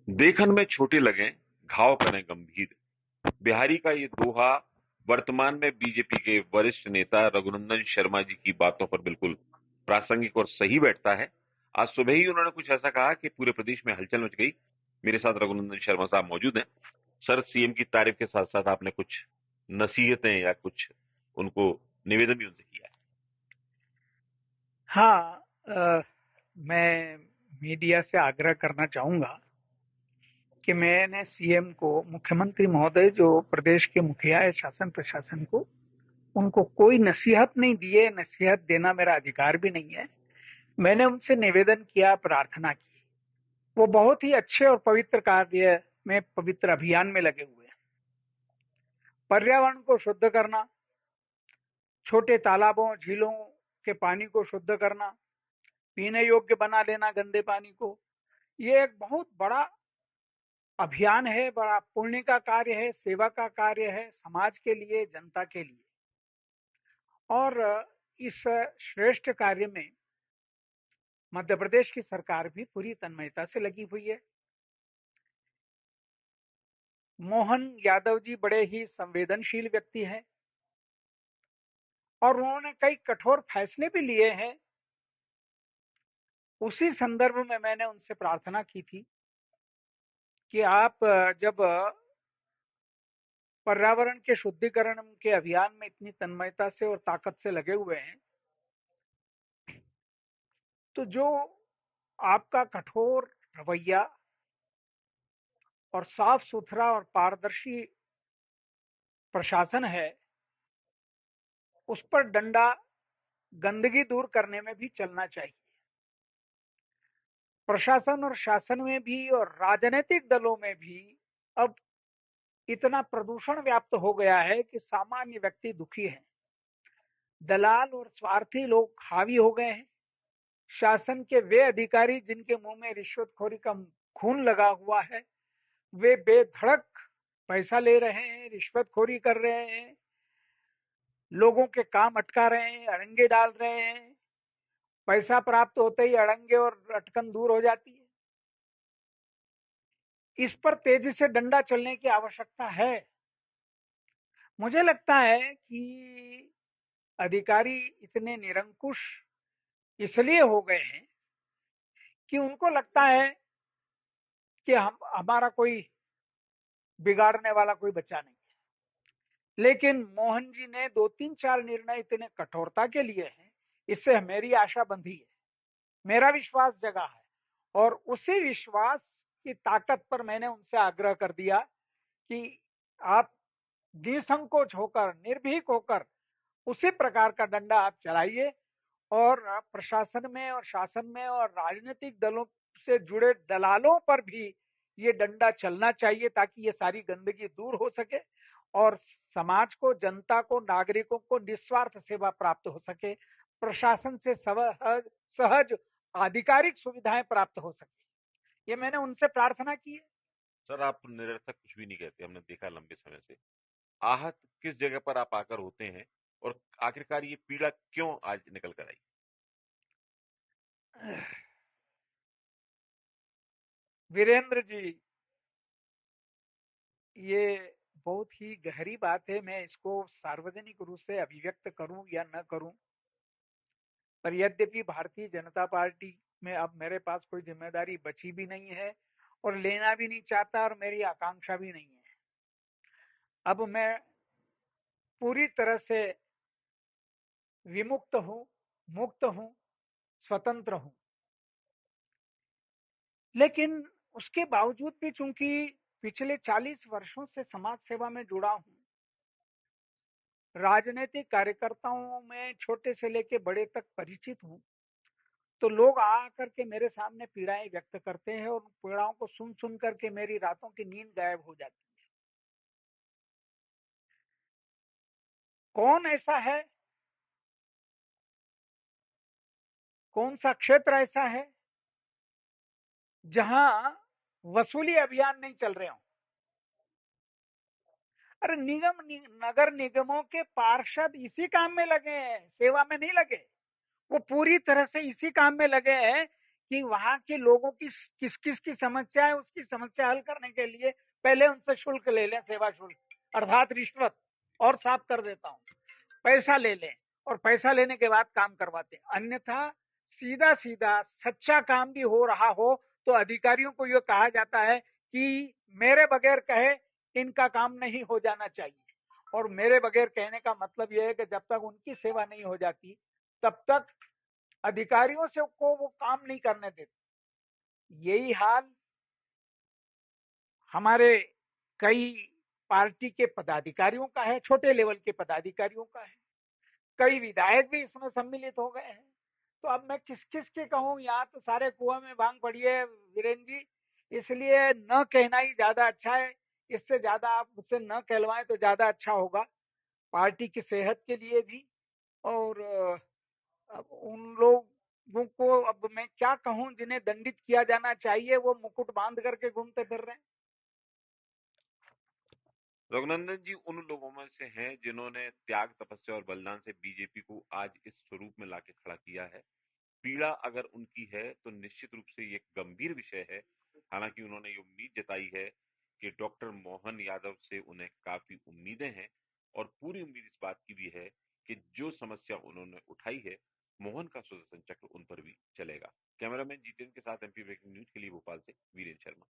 देखन में छोटे लगें, घाव करें गंभीर। बिहारी का ये दोहा वर्तमान में बीजेपी के वरिष्ठ नेता रघुनंदन शर्मा जी की बातों पर बिल्कुल प्रासंगिक और सही बैठता है। आज सुबह ही उन्होंने कुछ ऐसा कहा कि पूरे प्रदेश में हलचल मच गई। मेरे साथ रघुनंदन शर्मा साहब मौजूद हैं। सर, सीएम की तारीफ के साथ साथ आपने कुछ नसीहतें या कुछ उनको निवेदन भी उनसे किया है। हाँ, मैं मीडिया से आग्रह करना चाहूंगा कि मैंने सीएम को, मुख्यमंत्री महोदय जो प्रदेश के मुखिया है शासन प्रशासन को, उनको कोई नसीहत नहीं दी है। नसीहत देना मेरा अधिकार भी नहीं है। मैंने उनसे निवेदन किया, प्रार्थना की। वो बहुत ही अच्छे और पवित्र कार्य में, पवित्र अभियान में लगे हुए हैं। पर्यावरण को शुद्ध करना, छोटे तालाबों झीलों के पानी को शुद्ध करना, पीने योग्य बना लेना गंदे पानी को, ये एक बहुत बड़ा अभियान है, बड़ा पुण्य का कार्य है, सेवा का कार्य है, समाज के लिए, जनता के लिए। और इस श्रेष्ठ कार्य में मध्य प्रदेश की सरकार भी पूरी तन्मयता से लगी हुई है। मोहन यादव जी बड़े ही संवेदनशील व्यक्ति हैं और उन्होंने कई कठोर फैसले भी लिए हैं। उसी संदर्भ में मैंने उनसे प्रार्थना की थी कि आप जब पर्यावरण के शुद्धिकरण के अभियान में इतनी तन्मयता से और ताकत से लगे हुए हैं, तो जो आपका कठोर रवैया और साफ सुथरा और पारदर्शी प्रशासन है, उस पर डंडा गंदगी दूर करने में भी चलना चाहिए। प्रशासन और शासन में भी और राजनीतिक दलों में भी अब इतना प्रदूषण व्याप्त हो गया है कि सामान्य व्यक्ति दुखी है। दलाल और स्वार्थी लोग हावी हो गए हैं। शासन के वे अधिकारी जिनके मुंह में रिश्वतखोरी का खून लगा हुआ है, वे बेधड़क पैसा ले रहे हैं, रिश्वतखोरी कर रहे हैं, लोगों के काम अटका रहे हैं, अड़ंगे डाल रहे हैं। पैसा प्राप्त होते ही अड़ंगे और अटकन दूर हो जाती है। इस पर तेजी से डंडा चलने की आवश्यकता है। मुझे लगता है कि अधिकारी इतने निरंकुश इसलिए हो गए हैं कि उनको लगता है कि हम हमारा कोई बिगाड़ने वाला कोई बच्चा नहीं है। लेकिन मोहन जी ने 2 3 4 निर्णय इतने कठोरता के लिए हैं, इससे मेरी आशा बंधी है, मेरा विश्वास जगा है। और उसी विश्वास की ताकत पर मैंने उनसे आग्रह कर दिया कि आप निसंकोच होकर, निर्भीक होकर उसी प्रकार का डंडा आप चलाइए और प्रशासन में और शासन में और राजनीतिक दलों से जुड़े दलालों पर भी ये डंडा चलना चाहिए ताकि ये सारी गंदगी दूर हो सके और समाज को, जनता को, नागरिकों को निस्वार्थ सेवा प्राप्त हो सके, प्रशासन से सहज सहज आधिकारिक सुविधाएं प्राप्त हो सके। ये मैंने उनसे प्रार्थना की है। सर, आप निरर्थक कुछ भी नहीं कहते, हमने देखा लंबे समय से। आहत किस जगह पर आप आकर होते हैं और आखिरकार ये पीड़ा क्यों आज निकल कर आई? वीरेंद्र जी, ये बहुत ही गहरी बात है। मैं इसको सार्वजनिक रूप से अभिव्यक्त करूं या न करूं, पर यद्यपि भारतीय जनता पार्टी में अब मेरे पास कोई जिम्मेदारी बची भी नहीं है और लेना भी नहीं चाहता और मेरी आकांक्षा भी नहीं है। अब मैं पूरी तरह से विमुक्त हूं, मुक्त हूं, स्वतंत्र हूं। लेकिन उसके बावजूद भी चूंकि पिछले 40 वर्षों से समाज सेवा में जुड़ा हूं, राजनीतिक कार्यकर्ताओं में छोटे से लेके बड़े तक परिचित हूं, तो लोग आ करके मेरे सामने पीड़ाएं व्यक्त करते हैं और उन पीड़ाओं को सुन सुन करके मेरी रातों की नींद गायब हो जाती है। कौन ऐसा है, कौन सा क्षेत्र ऐसा है जहां वसूली अभियान नहीं चल रहे हो? अरे नगर निगमों के पार्षद इसी काम में लगे हैं, सेवा में नहीं लगे। वो पूरी तरह से इसी काम में लगे हैं कि वहां के लोगों की किस किस की समस्या है, उसकी समस्या हल करने के लिए पहले उनसे शुल्क ले लें, सेवा शुल्क अर्थात रिश्वत। और साफ कर देता हूं, पैसा ले लें और पैसा लेने के बाद काम करवाते हैं। अन्यथा सीधा सीधा सच्चा काम भी हो रहा हो तो अधिकारियों को यह कहा जाता है कि मेरे बगैर कहे इनका काम नहीं हो जाना चाहिए। और मेरे बगैर कहने का मतलब यह है कि जब तक उनकी सेवा नहीं हो जाती तब तक अधिकारियों से को वो काम नहीं करने देते। यही हाल हमारे कई पार्टी के पदाधिकारियों का है, छोटे लेवल के पदाधिकारियों का है। कई विधायक भी इसमें सम्मिलित हो गए हैं। तो अब मैं किस किस के कहूं, यहाँ तो सारे कुआं में भांग पड़ी है वीरेंद्र जी, इसलिए न कहना ही ज्यादा अच्छा है। इससे ज्यादा आप मुझसे न कहलवाएं तो ज्यादा अच्छा होगा पार्टी की सेहत के लिए भी। और अब उन लोगों को अब मैं क्या कहूं जिन्हें दंडित किया जाना चाहिए, वो मुकुट बांध करके घूमते फिर रहे हैं। रघुनंदन जी उन लोगों में से हैं जिन्होंने त्याग, तपस्या और बलिदान से बीजेपी को आज इस स्वरूप में लाके खड़ा किया है। पीड़ा अगर उनकी है तो निश्चित रूप से ये एक गंभीर विषय है। हालांकि उन्होंने ये उम्मीद जताई है कि डॉक्टर मोहन यादव से उन्हें काफी उम्मीदें हैं और पूरी उम्मीद इस बात की भी है कि जो समस्या उन्होंने उठाई है, मोहन का सुदर्शन चक्र उन पर भी चलेगा। कैमरामैन जितेंद्र के साथ एमपी ब्रेकिंग न्यूज के लिए भोपाल से वीरेंद्र शर्मा।